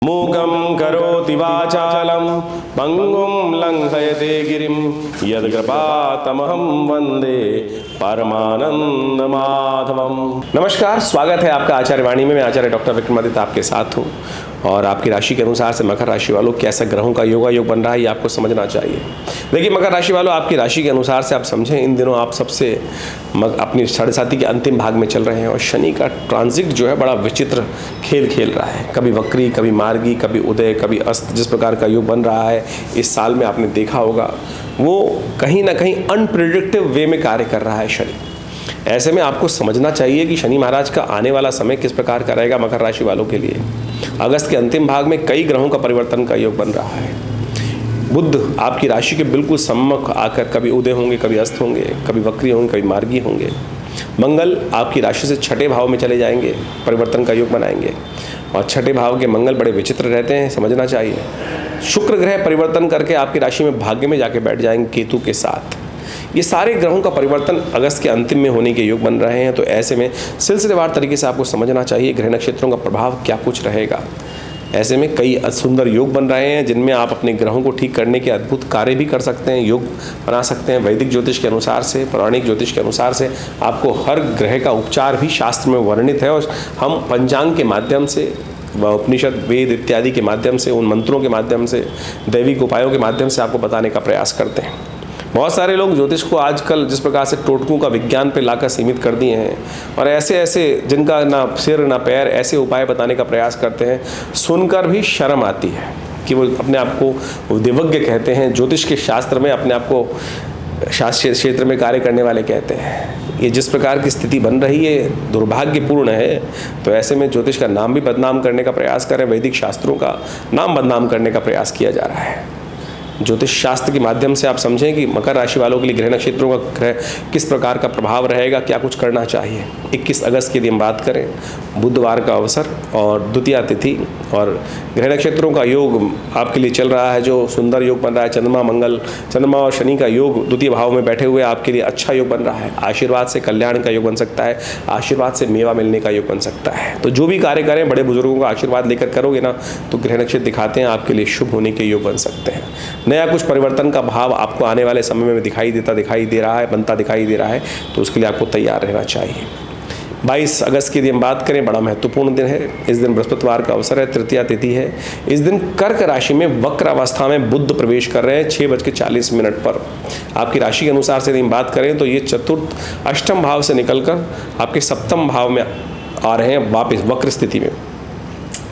मूकं करोति वाचालं पंगुं लंघयते गिरिं यद्कृपातमहं वंदे परमानंद माधवम। नमस्कार, स्वागत है आपका आचार्य वाणी में। मैं आचार्य डॉक्टर विक्रमादित्य आपके साथ हूँ और आपकी राशि के अनुसार से मकर राशि वालों कैसा ग्रहों का योग बन रहा है ये आपको समझना चाहिए। देखिए मकर राशि वालों, आपकी राशि के अनुसार से आप समझें, इन दिनों आप सबसे अपनी साढ़े साथी के अंतिम भाग में चल रहे हैं और शनि का ट्रांजिट जो है बड़ा विचित्र खेल रहा है। कभी वक्री, कभी मार्गी, कभी उदय, कभी अस्त। जिस प्रकार का योग बन रहा है इस साल में आपने देखा होगा, वो कहीं ना कहीं अनप्रिडिक्टिव वे में कार्य कर रहा है शनि। ऐसे में आपको समझना चाहिए कि शनि महाराज का आने वाला समय किस प्रकार का रहेगा मकर राशि वालों के लिए। अगस्त के अंतिम भाग में कई ग्रहों का परिवर्तन का योग बन रहा है। बुध आपकी राशि के बिल्कुल सम्मुख आकर कभी उदय होंगे, कभी अस्त होंगे, कभी वक्री होंगे, कभी मार्गी होंगे। मंगल आपकी राशि से छठे भाव में चले जाएंगे, परिवर्तन का योग बनाएंगे और छठे भाव के मंगल बड़े विचित्र रहते हैं, समझना चाहिए। शुक्र ग्रह परिवर्तन करके आपकी राशि में भाग्य में जाके बैठ जाएंगे केतु के साथ। ये सारे ग्रहों का परिवर्तन अगस्त के अंतिम में होने के योग बन रहे हैं। तो ऐसे में सिलसिलेवार तरीके से आपको समझना चाहिए ग्रह नक्षत्रों का प्रभाव क्या कुछ रहेगा। ऐसे में कई सुंदर योग बन रहे हैं जिनमें आप अपने ग्रहों को ठीक करने के अद्भुत कार्य भी कर सकते हैं, योग बना सकते हैं। वैदिक ज्योतिष के अनुसार से, पौराणिक ज्योतिष के अनुसार से आपको हर ग्रह का उपचार भी शास्त्र में वर्णित है और हम पंचांग के माध्यम से, उपनिषद, वेद इत्यादि के माध्यम से, उन मंत्रों के माध्यम से, दैविक उपायों के माध्यम से आपको बताने का प्रयास करते हैं। बहुत सारे लोग ज्योतिष को आजकल जिस प्रकार से टोटकों का विज्ञान पे लाकर सीमित कर दिए हैं और ऐसे जिनका ना सिर ना पैर, ऐसे उपाय बताने का प्रयास करते हैं, सुनकर भी शर्म आती है कि वो अपने आप को दिव्यज्ञ कहते हैं। ज्योतिष के शास्त्र में अपने आप को शास्त्रीय क्षेत्र में कार्य करने वाले कहते हैं। ये जिस प्रकार की स्थिति बन रही है दुर्भाग्यपूर्ण है। तो ऐसे में ज्योतिष का नाम भी बदनाम करने का प्रयास करें, वैदिक शास्त्रों का नाम बदनाम करने का प्रयास किया जा रहा है। ज्योतिष शास्त्र के माध्यम से आप समझें कि मकर राशि वालों के लिए ग्रह नक्षत्रों का ग्रह किस प्रकार का प्रभाव रहेगा, क्या कुछ करना चाहिए। 21 अगस्त की यदि हम बात करें, बुधवार का अवसर और द्वितीया तिथि और ग्रह नक्षत्रों का योग आपके लिए चल रहा है, जो सुंदर योग बन रहा है। चंद्रमा और शनि का योग द्वितीय भाव में बैठे हुए आपके लिए अच्छा योग बन रहा है। आशीर्वाद से कल्याण का योग बन सकता है, आशीर्वाद से मेवा मिलने का योग बन सकता है। तो जो भी कार्य करें बड़े बुजुर्गों का आशीर्वाद लेकर करोगे ना, तो ग्रह नक्षत्र दिखाते हैं आपके लिए शुभ होने के योग बन सकते हैं। नया कुछ परिवर्तन का भाव आपको आने वाले समय में दिखाई दे रहा है, बनता दिखाई दे रहा है, तो उसके लिए आपको तैयार रहना चाहिए। 22 अगस्त की यदि हम बात करें, बड़ा महत्वपूर्ण दिन है। इस दिन बृहस्पतिवार का अवसर है, तृतीया तिथि है। इस दिन कर्क राशि में वक्र अवस्था में बुध प्रवेश कर रहे हैं 6:40 पर। आपकी राशि के अनुसार से यदि हम बात करें तो ये चतुर्थ अष्टम भाव से निकलकर आपके सप्तम भाव में आ रहे हैं वापस वक्र स्थिति में।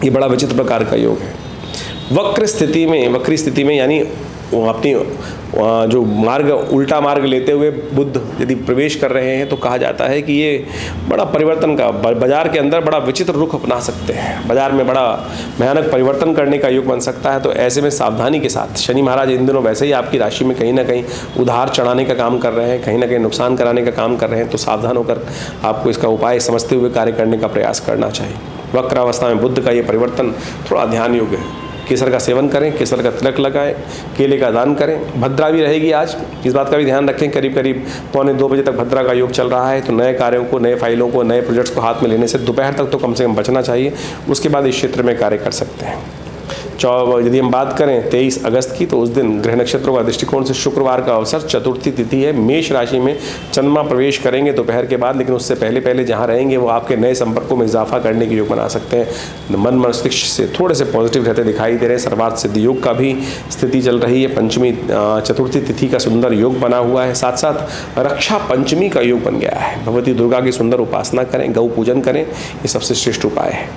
ये बड़ा विचित्र प्रकार का योग है। वक्री स्थिति में यानी अपनी जो उल्टा मार्ग लेते हुए बुध यदि प्रवेश कर रहे हैं तो कहा जाता है कि ये बड़ा परिवर्तन का, बाजार के अंदर बड़ा विचित्र रुख अपना सकते हैं, बाजार में बड़ा भयानक परिवर्तन करने का योग बन सकता है। तो ऐसे में सावधानी के साथ, शनि महाराज इन दिनों वैसे ही आपकी राशि में कहीं ना कहीं उधार चढ़ाने का काम कर रहे हैं, कहीं ना कहीं नुकसान कराने का काम कर रहे हैं। तो सावधान होकर आपको इसका उपाय समझते हुए कार्य करने का प्रयास करना चाहिए। वक्रावस्था में बुध का ये परिवर्तन थोड़ा ध्यान योग्य है। केसर का सेवन करें, केसर का तिलक लगाएं, केले का दान करें। भद्रा भी रहेगी आज, इस बात का भी ध्यान रखें। करीब 1:45 बजे तक भद्रा का योग चल रहा है। तो नए कार्यों को, नए फाइलों को, नए प्रोजेक्ट्स को हाथ में लेने से दोपहर तक तो कम से कम बचना चाहिए। उसके बाद इस क्षेत्र में कार्य कर सकते हैं। यदि हम बात करें 23 अगस्त की, तो उस दिन ग्रह नक्षत्रों का दृष्टिकोण से शुक्रवार का अवसर, चतुर्थी तिथि है। मेष राशि में चंद्रमा प्रवेश करेंगे दोपहर के बाद, लेकिन उससे पहले जहाँ रहेंगे वो आपके नए संपर्कों में इजाफा करने के योग बना सकते हैं। मन मस्तिष्क से थोड़े से पॉजिटिव रहते दिखाई दे रहे हैं। सर्वार्थ सिद्ध योग का भी स्थिति चल रही है। पंचमी चतुर्थी तिथि का सुंदर योग बना हुआ है। साथ साथ रक्षा पंचमी का योग बन गया है। भगवती दुर्गा की सुंदर उपासना करें, गौ पूजन करें, ये सबसे श्रेष्ठ उपाय है।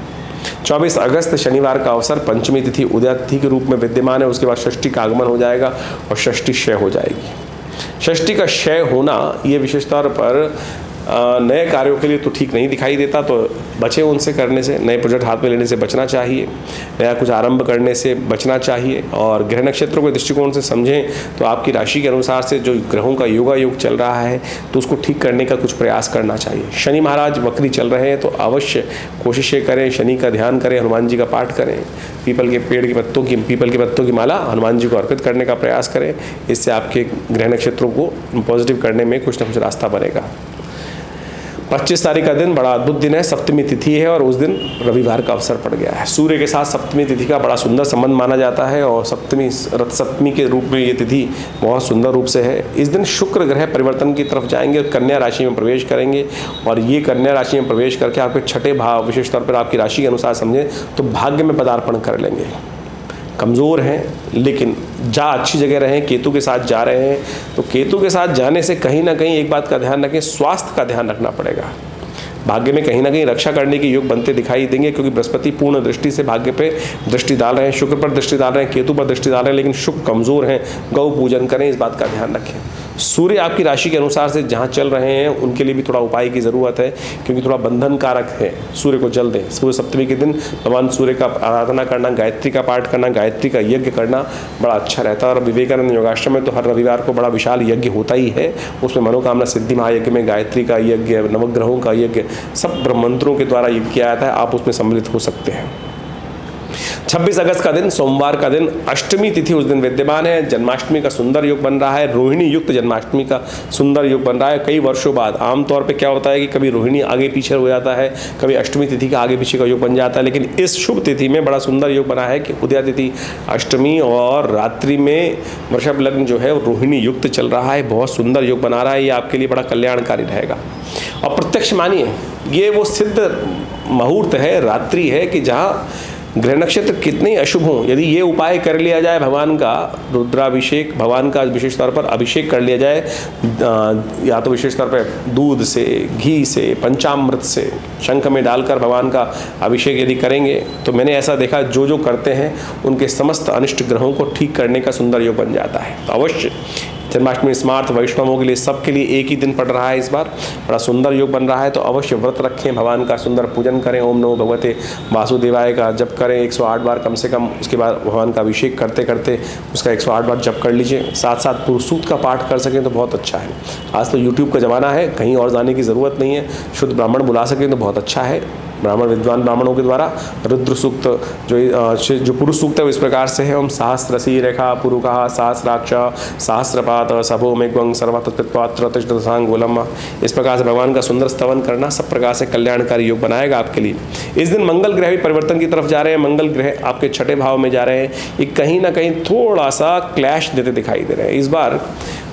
24 अगस्त शनिवार का अवसर, पंचमी तिथि उदया तिथि के रूप में विद्यमान है। उसके बाद षष्ठी का आगमन हो जाएगा और षष्ठी क्षय हो जाएगी। षष्ठी का क्षय होना ये विशेष तौर पर नए कार्यों के लिए तो ठीक नहीं दिखाई देता, तो बचे उनसे करने से, नए प्रोजेक्ट हाथ में लेने से बचना चाहिए, नया कुछ आरंभ करने से बचना चाहिए। और ग्रह नक्षत्रों के दृष्टिकोण से समझें तो आपकी राशि के अनुसार से जो ग्रहों का योग चल रहा है तो उसको ठीक करने का कुछ प्रयास करना चाहिए। शनि महाराज वक्री चल रहे हैं तो अवश्य कोशिशें करें, शनि का ध्यान करें, हनुमान जी का पाठ करें, पीपल के पत्तों की माला हनुमान जी को अर्पित करने का प्रयास करें। इससे आपके ग्रह नक्षत्रों को पॉजिटिव करने में कुछ ना कुछ रास्ता बनेगा। 25 तारीख का दिन बड़ा अद्भुत दिन है, सप्तमी तिथि है और उस दिन रविवार का अवसर पड़ गया है। सूर्य के साथ सप्तमी तिथि का बड़ा सुंदर संबंध माना जाता है और रथ सप्तमी के रूप में ये तिथि बहुत सुंदर रूप से है। इस दिन शुक्र ग्रह परिवर्तन की तरफ जाएंगे और कन्या राशि में प्रवेश करेंगे और ये कन्या राशि में प्रवेश करके आपके छठे भाव, विशेष तौर पर आपकी राशि के अनुसार समझें तो भाग्य में पदार्पण कर लेंगे। कमज़ोर हैं लेकिन अच्छी जगह रहें, केतु के साथ जा रहे हैं तो केतु के साथ जाने से कहीं ना कहीं एक बात का ध्यान रखें, स्वास्थ्य का ध्यान रखना पड़ेगा। भाग्य में कहीं ना कहीं रक्षा करने के योग बनते दिखाई देंगे क्योंकि बृहस्पति पूर्ण दृष्टि से भाग्य पे दृष्टि डाल रहे हैं, शुक्र पर दृष्टि डाल रहे हैं, केतु पर दृष्टि डाल रहे हैं, लेकिन शुक्र कमज़ोर हैं। गौ पूजन करें, इस बात का ध्यान रखें। सूर्य आपकी राशि के अनुसार से जहाँ चल रहे हैं उनके लिए भी थोड़ा उपाय की ज़रूरत है क्योंकि थोड़ा बंधन कारक है। सूर्य को जल दें। सूर्य सप्तमी के दिन भगवान सूर्य का आराधना करना, गायत्री का पाठ करना, गायत्री का यज्ञ करना बड़ा अच्छा रहता है। और विवेकानंद योगाश्रम में तो हर रविवार को बड़ा विशाल यज्ञ होता ही है। उसमें मनोकामना सिद्धि महायज्ञ में गायत्री का यज्ञ, नवग्रहों का यज्ञ, सब ब्रह्मंत्रों के द्वारा यज्ञ किया जाता है। आप उसमें सम्मिलित हो सकते हैं। 26 अगस्त का दिन सोमवार का दिन, अष्टमी तिथि उस दिन विद्यमान है। जन्माष्टमी का सुंदर योग बन रहा है, रोहिणी युक्त जन्माष्टमी का सुंदर योग बन रहा है। कई वर्षों बाद आमतौर पे क्या होता है कि कभी रोहिणी आगे पीछे हो जाता है, कभी अष्टमी तिथि का आगे पीछे का योग बन जाता है, लेकिन इस शुभ तिथि में बड़ा सुंदर योग बना है कि उदया तिथि अष्टमी और रात्रि में वृषभ लग्न जो है रोहिणी युक्त चल रहा है। बहुत सुंदर योग बना रहा है, ये आपके लिए बड़ा कल्याणकारी रहेगा। और प्रत्यक्ष मानिए ये वो सिद्ध मुहूर्त है, रात्रि है कि जहाँ ग्रह नक्षत्र कितने अशुभ हों, यदि ये उपाय कर लिया जाए, भगवान का रुद्राभिषेक, भगवान का विशेष तौर पर अभिषेक कर लिया जाए, या तो विशेष तौर पर दूध से, घी से, पंचामृत से, शंख में डालकर भगवान का अभिषेक यदि करेंगे तो मैंने ऐसा देखा जो जो करते हैं उनके समस्त अनिष्ट ग्रहों को ठीक करने का सुंदर योग बन जाता है। तो अवश्य जन्माष्टमी स्मार्थ वैष्णवों के लिए, सबके लिए एक ही दिन पड़ रहा है, इस बार बड़ा सुंदर योग बन रहा है। तो अवश्य व्रत रखें, भगवान का सुंदर पूजन करें, ओम नमो भगवते वासुदेवाय का जप करें 108 बार कम से कम। उसके बाद भगवान का अभिषेक करते करते उसका 108 बार जप कर लीजिए। साथ साथ पुरुष सूक्त का पाठ कर सकें तो बहुत अच्छा है। आज तो यूट्यूब का ज़माना है, कहीं और जाने की ज़रूरत नहीं है। शुद्ध ब्राह्मण बुला सकें तो बहुत अच्छा है। ब्राह्मण विद्वान ब्राह्मणों के द्वारा रुद्र सूक्त जो पुरुष सूक्त है वो इस प्रकार से है, ओम सहस्रसी रेखा पुरुषः सहस्राक्ष सहस्रपात सभो मेघ्वं सर्वतत्पात्र तिष्ठसांगोलम। इस प्रकार से भगवान का सुंदर स्तवन करना सब प्रकार से कल्याणकारी योग बनाएगा आपके लिए। इस दिन मंगल ग्रह भी परिवर्तन की तरफ जा रहे हैं। मंगल ग्रह आपके छठे भाव में जा रहे हैं। ये कहीं ना कहीं थोड़ा सा क्लैश देते दिखाई दे रहे हैं। इस बार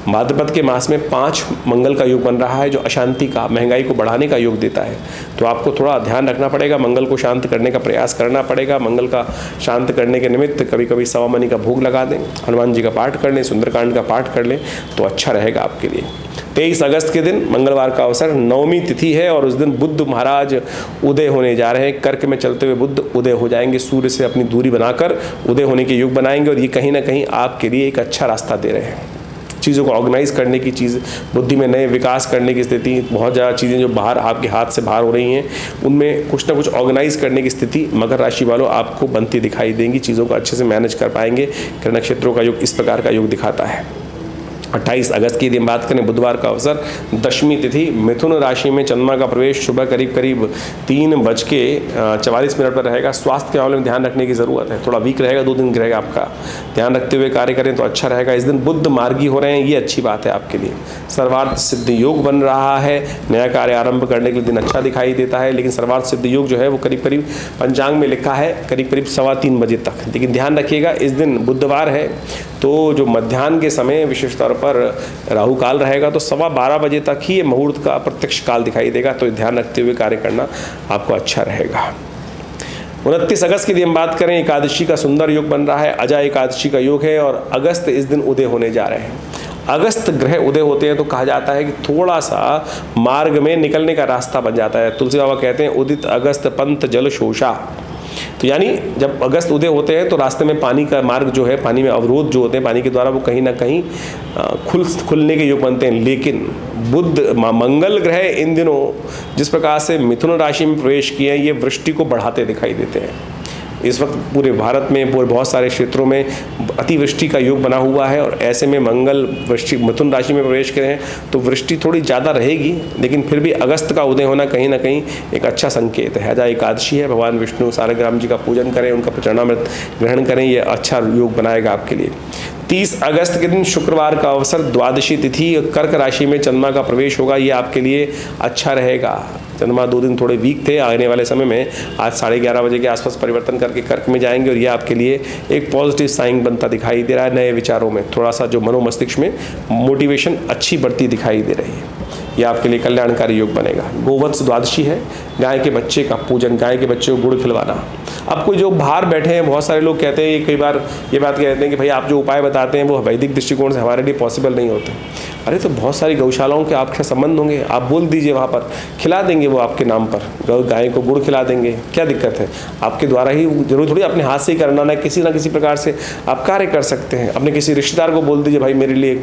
भाद्रपद के मास में 5 मंगल का योग बन रहा है जो अशांति का, महंगाई को बढ़ाने का योग देता है। तो आपको थोड़ा ध्यान रखना पड़ेगा, मंगल को शांत करने का प्रयास करना पड़ेगा। मंगल का शांत करने के निमित्त कभी कभी सवा मनी का भोग लगा दें, हनुमान जी का पाठ कर लें, सुंदरकांड का पाठ कर लें तो अच्छा रहेगा आपके लिए। 23 अगस्त के दिन मंगलवार का अवसर, नवमी तिथि है और उस दिन बुद्ध महाराज उदय होने जा रहे हैं। कर्क में चलते हुए बुद्ध उदय हो जाएंगे, सूर्य से अपनी दूरी बनाकर उदय होने के योग बनाएंगे और ये कहीं ना कहीं आपके लिए एक अच्छा रास्ता दे रहे हैं। चीज़ों को ऑर्गेनाइज करने की चीज़, बुद्धि में नए विकास करने की स्थिति, बहुत ज़्यादा चीज़ें जो बाहर आपके हाथ से बाहर हो रही हैं उनमें कुछ ना कुछ ऑर्गेनाइज करने की स्थिति मकर राशि वालों आपको बनती दिखाई देंगी। चीज़ों को अच्छे से मैनेज कर पाएंगे। ग्रह नक्षत्रों का योग इस प्रकार का योग दिखाता है। 28 अगस्त की दिन बात करें, बुधवार का अवसर, दशमी तिथि, मिथुन राशि में चंद्रमा का प्रवेश सुबह करीब 3:44 पर रहेगा। स्वास्थ्य के मामले में ध्यान रखने की ज़रूरत है, थोड़ा वीक रहेगा, 2 दिन रहेगा आपका। ध्यान रखते हुए कार्य करें तो अच्छा रहेगा। इस दिन बुद्ध मार्गी हो रहे हैं, ये अच्छी बात है आपके लिए। सर्वार्थ सिद्ध योग बन रहा है, नया कार्य आरंभ करने के लिए दिन अच्छा दिखाई देता है। लेकिन सर्वार्थ सिद्ध योग जो है वो करीब करीब पंचांग में लिखा है करीब 3:15 बजे तक। लेकिन ध्यान रखिएगा इस दिन बुधवार है तो जो मध्याह्न के समय विशेष तौर पर राहु काल रहेगा तो 12:15 बजे तक ही ये मुहूर्त का प्रत्यक्ष काल दिखाई देगा। तो ध्यान रखते हुए कार्य करना आपको अच्छा रहेगा। 29 अगस्त की दिन बात करें, एकादशी का सुंदर योग बन रहा है, अजा एकादशी का योग है और अगस्त इस दिन उदय होने जा रहे हैं। अगस्त ग्रह उदय होते हैं तो कहा जाता है कि थोड़ा सा मार्ग में निकलने का रास्ता बन जाता है। तुलसी बाबा कहते हैं उदित अगस्त पंथ जल शोषा। तो यानी जब अगस्त उदय होते हैं तो रास्ते में पानी का मार्ग जो है, पानी में अवरोध जो होते हैं पानी के द्वारा, वो कहीं ना कहीं खुलने के योग बनते हैं। लेकिन बुध मंगल ग्रह इन दिनों जिस प्रकार से मिथुन राशि में प्रवेश किए हैं ये वृष्टि को बढ़ाते दिखाई देते हैं। इस वक्त पूरे भारत में पूरे बहुत सारे क्षेत्रों में अतिवृष्टि का योग बना हुआ है और ऐसे में मंगल वृष्टि मिथुन राशि में प्रवेश करें तो वृष्टि थोड़ी ज़्यादा रहेगी। लेकिन फिर भी अगस्त का उदय होना कहीं ना कहीं एक अच्छा संकेत है। अजा एकादशी है, भगवान विष्णु सारग्राम जी का पूजन करें, उनका चरणामृत ग्रहण करें, ये अच्छा योग बनाएगा आपके लिए। 30 अगस्त के दिन शुक्रवार का अवसर, द्वादशी तिथि, कर्क राशि में चंद्रमा का प्रवेश होगा। ये आपके लिए अच्छा रहेगा। चंद्रमा 2 दिन थोड़े वीक थे, आने वाले समय में आज 11:30 बजे के आसपास परिवर्तन करके कर्क में जाएंगे और ये आपके लिए एक पॉजिटिव साइन बनता दिखाई दे रहा है। नए विचारों में थोड़ा सा जो मनोमस्तिष्क में मोटिवेशन अच्छी बढ़ती दिखाई दे रही है। ये आपके लिए कल्याणकारी योग बनेगा। गोवत्स द्वादशी है, गाय के बच्चे का पूजन, गाय के बच्चे को गुड़ खिलवाना। अब कोई जो बाहर बैठे हैं, बहुत सारे लोग कहते हैं, कई बार ये बात कहते हैं कि भाई आप जो उपाय बताते हैं वो वैदिक दृष्टिकोण से हमारे लिए पॉसिबल नहीं होते। अरे तो बहुत सारी गौशालाओं के आपके संबंध होंगे, आप बोल दीजिए, वहाँ पर खिला देंगे वो आपके नाम पर, गाय को गुड़ खिला देंगे, क्या दिक्कत है? आपके द्वारा ही, जरूर थोड़ी अपने हाथ से ही करना, ना किसी प्रकार से आप कार्य कर सकते हैं। अपने किसी रिश्तेदार को बोल दीजिए, भाई मेरे लिए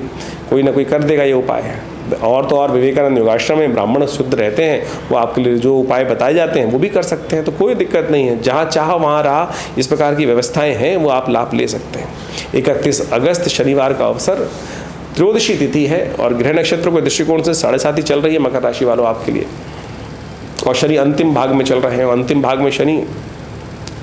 कोई ना कोई कर देगा ये उपाय। और तो और विवेकानंद योगाश्रम में ब्राह्मण शुद्ध रहते हैं, वो आपके लिए जो उपाय बताए जाते हैं वो भी कर सकते हैं, तो कोई दिक्कत नहीं है। जहाँ चाह वहाँ रहा, इस प्रकार की व्यवस्थाएं हैं, वो आप लाभ ले सकते हैं। 31 अगस्त शनिवार का अवसर, त्रयोदशी तिथि है और ग्रह नक्षत्रों के दृष्टिकोण से 7.5 चल रही है मकर राशि वालों आपके लिए। और शनि अंतिम भाग में चल रहे हैं। अंतिम भाग में शनि,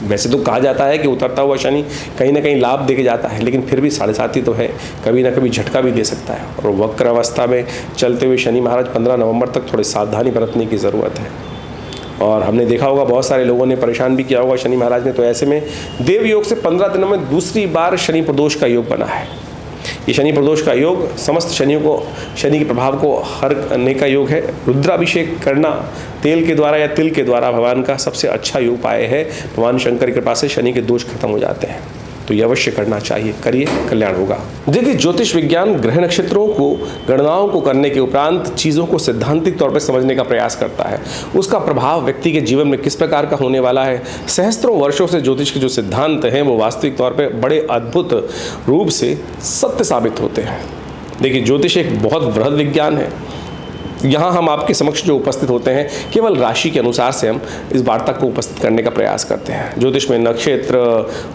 वैसे तो कहा जाता है कि उतरता हुआ शनि कहीं ना कहीं लाभ देके जाता है, लेकिन फिर भी 7.5 ही तो है, कभी ना कभी झटका भी दे सकता है। और वक्र अवस्था में चलते हुए शनि महाराज 15 नवंबर तक थोड़ी सावधानी बरतने की ज़रूरत है। और हमने देखा होगा बहुत सारे लोगों ने परेशान भी किया होगा शनि महाराज ने। तो ऐसे में देव योग से 15 दिनों में दूसरी बार शनि प्रदोष का योग बना है। ये शनि प्रदोष का योग समस्त शनियों को, शनि के प्रभाव को हरने का योग है। रुद्राभिषेक करना तेल के द्वारा या तिल के द्वारा भगवान का सबसे अच्छा उपाय है। भगवान शंकर की कृपा से शनि के दोष खत्म हो जाते हैं, तो ये अवश्य करना चाहिए, करिए, कल्याण होगा। देखिए, ज्योतिष विज्ञान ग्रह नक्षत्रों को, गणनाओं को करने के उपरांत चीज़ों को सैद्धांतिक तौर पर समझने का प्रयास करता है। उसका प्रभाव व्यक्ति के जीवन में किस प्रकार का होने वाला है। सहस्त्रों वर्षों से ज्योतिष के जो सिद्धांत हैं वो वास्तविक तौर पर बड़े अद्भुत रूप से सत्य साबित होते हैं। देखिए, ज्योतिष एक बहुत बृहद विज्ञान है। यहाँ हम आपके समक्ष जो उपस्थित होते हैं, केवल राशि के अनुसार से हम इस वार्ता को उपस्थित करने का प्रयास करते हैं। ज्योतिष में नक्षत्र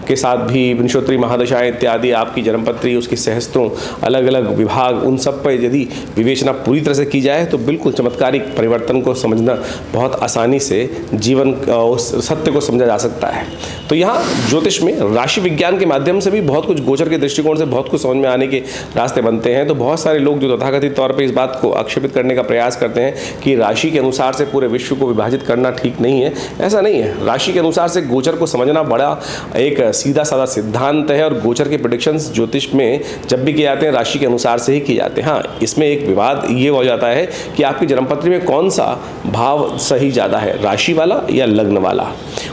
के साथ भी विंशोत्तरी महादशाएं इत्यादि, आपकी जन्मपत्री, उसकी सहस्त्रों अलग अलग विभाग, उन सब पर यदि विवेचना पूरी तरह से की जाए तो बिल्कुल चमत्कारिक परिवर्तन को समझना बहुत आसानी से जीवन उस सत्य को समझा जा सकता है। तो यहाँ ज्योतिष में राशि विज्ञान के माध्यम से भी बहुत कुछ, गोचर के दृष्टिकोण से बहुत कुछ समझ में आने के रास्ते बनते हैं। तो बहुत सारे लोग जो तथाकथित तौर पर इस बात को आक्षेपित करने का प्रयास करते हैं कि राशि के अनुसार से पूरे विश्व को विभाजित करना ठीक नहीं है। ऐसा नहीं है। राशि के अनुसार से गोचर को समझना बड़ा एक सीधा साधा सिद्धांत है और गोचर के प्रेडिक्शंस ज्योतिष में जब भी किए जाते हैं राशि के अनुसार से ही किए जाते हैं। हाँ, इसमें एक विवाद ये हो जाता है कि आपकी जन्मपत्री में कौन सा भाव सही ज़्यादा है, राशि वाला या लग्न वाला।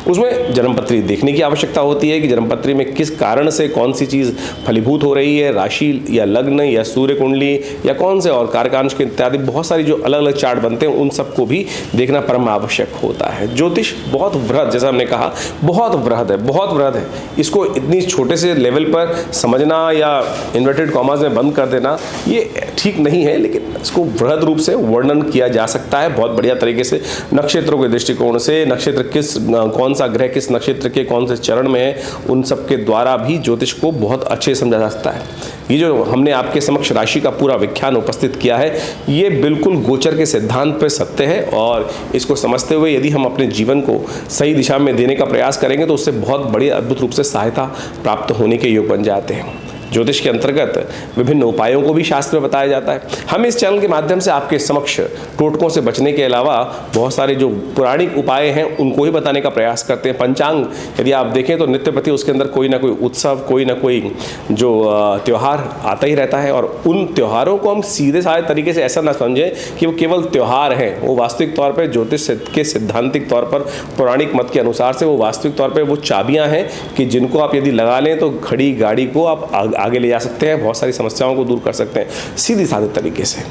उसमें जन्मपत्री देखने की आवश्यकता होती है कि जन्मपत्री में किस कारण से कौन सी चीज़ फलीभूत हो रही है, राशि या लग्न या सूर्य कुंडली या कौन से और कारकांश के इत्यादि बहुत सारी जो अलग अलग चार्ट बनते हैं, उन सबको भी देखना परम आवश्यक होता है। ज्योतिष बहुत वृहद, जैसा हमने कहा, बहुत वृहद है, बहुत वृहद है। इसको इतनी छोटे से लेवल पर समझना या इन्वर्टेड कॉमास में बंद कर देना ये ठीक नहीं है, लेकिन इसको वृहद रूप से वर्णन किया जा सकता है बहुत बढ़िया तरीके से। नक्षत्रों के दृष्टिकोण से, नक्षत्र किस, कौन सा ग्रह किस नक्षत्र के कौन से चरण में है, उन सब के द्वारा भी ज्योतिष को बहुत अच्छे से समझा जा सकता है। ये जो हमने आपके समक्ष राशि का पूरा व्याख्यान उपस्थित किया है, ये बिल्कुल गोचर के सिद्धांत पर सत्य है और इसको समझते हुए यदि हम अपने जीवन को सही दिशा में देने का प्रयास करेंगे तो उससे बहुत बड़ी अद्भुत रूप से सहायता प्राप्त होने के योग बन जाते हैं। ज्योतिष के अंतर्गत विभिन्न उपायों को भी शास्त्र में बताया जाता है। हम इस चैनल के माध्यम से आपके समक्ष टोटकों से बचने के अलावा बहुत सारे जो पौराणिक उपाय हैं उनको ही बताने का प्रयास करते हैं। पंचांग यदि आप देखें तो नित्य प्रति उसके अंदर कोई ना कोई उत्सव, कोई ना कोई जो त्यौहार आता ही रहता है और उन त्योहारों को हम सीधे साधे तरीके से ऐसा ना समझें कि वो केवल त्यौहार हैं। वो वास्तविक तौर पर ज्योतिष के सिद्धांतिक तौर पर, पौराणिक मत के अनुसार से वो वास्तविक तौर पर वो चाबियाँ हैं कि जिनको आप यदि लगा लें तो घड़ी गाड़ी को आप आगे ले जा सकते हैं, बहुत सारी समस्याओं को दूर कर सकते हैं सीधे साधे तरीके से।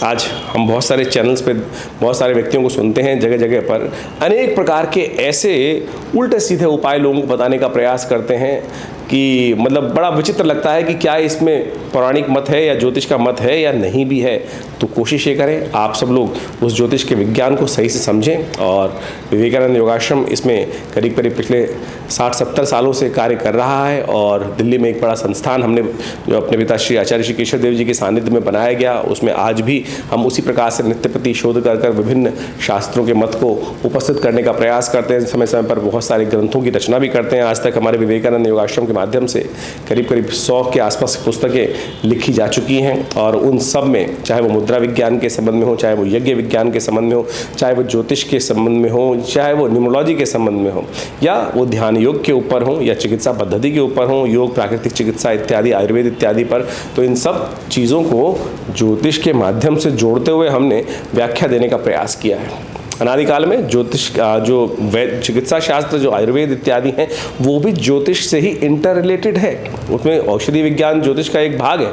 आज हम बहुत सारे चैनल्स पे बहुत सारे व्यक्तियों को सुनते हैं, जगह जगह पर अनेक प्रकार के ऐसे उल्टे सीधे उपाय लोगों को बताने का प्रयास करते हैं कि मतलब बड़ा विचित्र लगता है कि क्या इसमें पौराणिक मत है या ज्योतिष का मत है या नहीं भी है। तो कोशिश ये करें आप सब लोग उस ज्योतिष के विज्ञान को सही से समझें। और विवेकानंद योगाश्रम इसमें करीब करीब पिछले 60-70 सालों से कार्य कर रहा है और दिल्ली में एक बड़ा संस्थान हमने जो अपने पिता श्री आचार्य श्री केशव देव जी के सानिध्य में बनाया गया, उसमें आज भी हम उसी प्रकार से नित्य प्रति शोध कर विभिन्न शास्त्रों के मत को उपस्थित करने का प्रयास करते हैं। समय समय पर बहुत सारे ग्रंथों की रचना भी करते हैं। आज तक हमारे विवेकानंद योगाश्रम के माध्यम से करीब करीब 100 के आसपास पुस्तकें लिखी जा चुकी हैं और उन सब में चाहे वो मुद्रा विज्ञान के संबंध में हो, चाहे वो यज्ञ विज्ञान के संबंध में हो, चाहे वो ज्योतिष के संबंध में हो, चाहे वो न्यूमरोलॉजी के संबंध में हो, या वो ध्यान योग के ऊपर हो, या चिकित्सा पद्धति के ऊपर हो, योग, प्राकृतिक चिकित्सा इत्यादि, आयुर्वेद इत्यादि पर, तो इन सब चीज़ों को ज्योतिष के माध्यम से जोड़ते हुए हमने व्याख्या देने का प्रयास किया है। अनादिकाल में ज्योतिष जो वैद्य चिकित्सा शास्त्र जो आयुर्वेद इत्यादि हैं वो भी ज्योतिष से ही इंटर रिलेटेड है। उसमें औषधि विज्ञान ज्योतिष का एक भाग है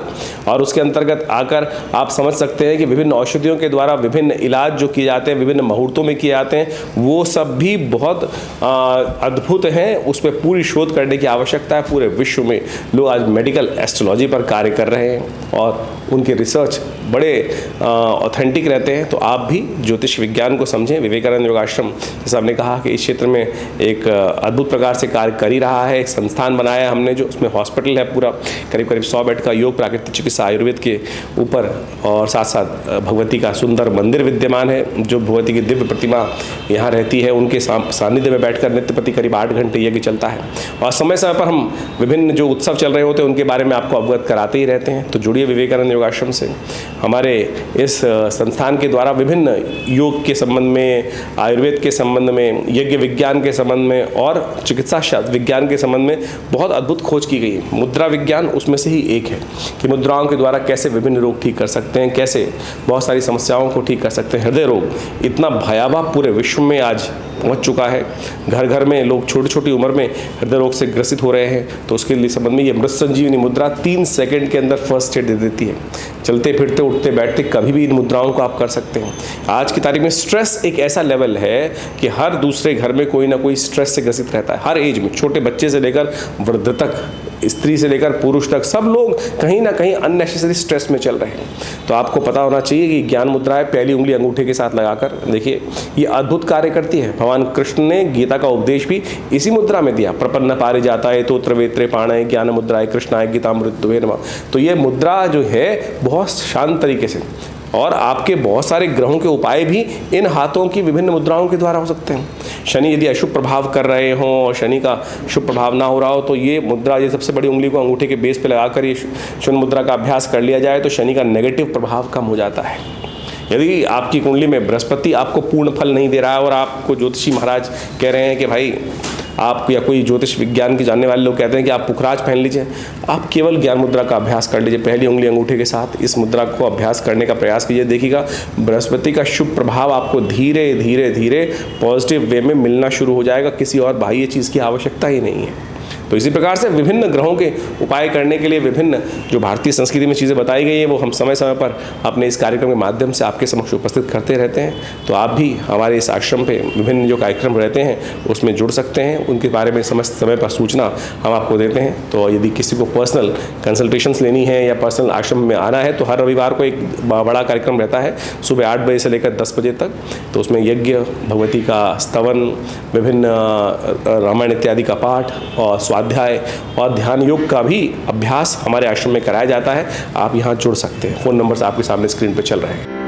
और उसके अंतर्गत आकर आप समझ सकते हैं कि विभिन्न औषधियों के द्वारा विभिन्न इलाज जो किए जाते हैं, विभिन्न मुहूर्तों में किए जाते हैं, वो सब भी बहुत अद्भुत हैं। उस पर पूरी शोध करने की आवश्यकता है। पूरे विश्व में लोग आज मेडिकल एस्ट्रोलॉजी पर कार्य कर रहे हैं और उनके रिसर्च बड़े ऑथेंटिक रहते हैं। तो आप भी ज्योतिष विज्ञान को समझें। विवेकानंद योगाश्रम, जैसा हमने कहा कि इस क्षेत्र में एक अद्भुत प्रकार से कार्य कर ही रहा है। एक संस्थान बनाया हमने जो उसमें हॉस्पिटल है पूरा, करीब करीब 100 बेड का, योग, प्राकृतिक चिकित्सा, आयुर्वेद के ऊपर, और साथ साथ भगवती का सुंदर मंदिर विद्यमान है। जो भगवती की दिव्य प्रतिमा यहाँ रहती है, उनके सानिध्य में बैठकर नित्य प्रति करीब 8 घंटे यज्ञ चलता है और समय समय पर हम विभिन्न जो उत्सव चल रहे होते हैं उनके बारे में आपको अवगत कराते ही रहते हैं। तो जुड़िए विवेकानंद योगाश्रम से। हमारे इस संस्थान के द्वारा विभिन्न योग के संबंध में, आयुर्वेद के संबंध में, यज्ञ विज्ञान के संबंध में और चिकित्सा शास्त्र विज्ञान के संबंध में बहुत अद्भुत खोज की गई है। मुद्रा विज्ञान उसमें से ही एक है कि मुद्राओं के द्वारा कैसे विभिन्न रोग ठीक कर सकते हैं, कैसे बहुत सारी समस्याओं को ठीक कर सकते हैं। हृदय रोग इतना भयावह पूरे विश्व में आज पहुंच चुका है। घर घर में लोग छोटी छोटी उम्र में हृदय रोग से ग्रसित हो रहे हैं। तो उसके लिए संबंध में ये मृत संजीवनी मुद्रा 3 सेकंड के अंदर फर्स्ट एड दे देती है। चलते फिरते, उठते बैठते कभी भी इन मुद्राओं को आप कर सकते हैं। आज की तारीख में स्ट्रेस एक ऐसा लेवल है कि हर दूसरे घर में कोई ना कोई स्ट्रेस से ग्रसित रहता है। हर एज में, छोटे बच्चे से लेकर वृद्ध तक, स्त्री से लेकर पुरुष तक, सब लोग कहीं ना कहीं अननेसेसरी स्ट्रेस में चल रहे हैं। तो आपको पता होना चाहिए कि ज्ञान मुद्रा है, पहली उंगली अंगूठे के साथ लगाकर देखिए, ये अद्भुत कार्य करती है। भगवान कृष्ण ने गीता का उपदेश भी इसी मुद्रा में दिया। प्रपन्न पारिजाताय तोत्र वेत्रे पाणय ज्ञान मुद्राय कृष्णाय गीतामृतवे नमः। तो ये मुद्रा जो है बहुत शांत तरीके से, और आपके बहुत सारे ग्रहों के उपाय भी इन हाथों की विभिन्न मुद्राओं के द्वारा हो सकते हैं। शनि यदि अशुभ प्रभाव कर रहे हों और शनि का शुभ प्रभाव ना हो रहा हो, तो ये मुद्रा, ये सबसे बड़ी उंगली को अंगूठे के बेस पे लगाकर ये शून्य मुद्रा का अभ्यास कर लिया जाए तो शनि का नेगेटिव प्रभाव कम हो जाता है। यदि आपकी कुंडली में बृहस्पति आपको पूर्ण फल नहीं दे रहा है और आपको ज्योतिषी महाराज कह रहे हैं कि भाई आप, या कोई ज्योतिष विज्ञान के जानने वाले लोग कहते हैं कि आप पुखराज पहन लीजिए, आप केवल ज्ञान मुद्रा का अभ्यास कर लीजिए। पहली उंगली अंगूठे के साथ इस मुद्रा को अभ्यास करने का प्रयास कीजिए। देखिएगा बृहस्पति का शुभ प्रभाव आपको धीरे धीरे धीरे पॉजिटिव वे में मिलना शुरू हो जाएगा। किसी और बाह्य चीज़ की आवश्यकता ही नहीं है। तो इसी प्रकार से विभिन्न ग्रहों के उपाय करने के लिए विभिन्न जो भारतीय संस्कृति में चीज़ें बताई गई हैं वो हम समय समय पर अपने इस कार्यक्रम के माध्यम से आपके समक्ष उपस्थित करते रहते हैं। तो आप भी हमारे इस आश्रम पे विभिन्न जो कार्यक्रम रहते हैं उसमें जुड़ सकते हैं। उनके बारे में समस्त समय पर सूचना हम आपको देते हैं। तो यदि किसी को पर्सनल कंसल्टेशंस लेनी है या पर्सनल आश्रम में आना है तो हर रविवार को एक बड़ा कार्यक्रम रहता है सुबह 8 बजे से लेकर 10 बजे तक। तो उसमें यज्ञ, भगवती का स्तवन, विभिन्न रामायण इत्यादि का पाठ और स्वाध्याय और ध्यान योग का भी अभ्यास हमारे आश्रम में कराया जाता है। आप यहाँ जुड़ सकते हैं। फ़ोन नंबर्स आपके सामने स्क्रीन पर चल रहे हैं।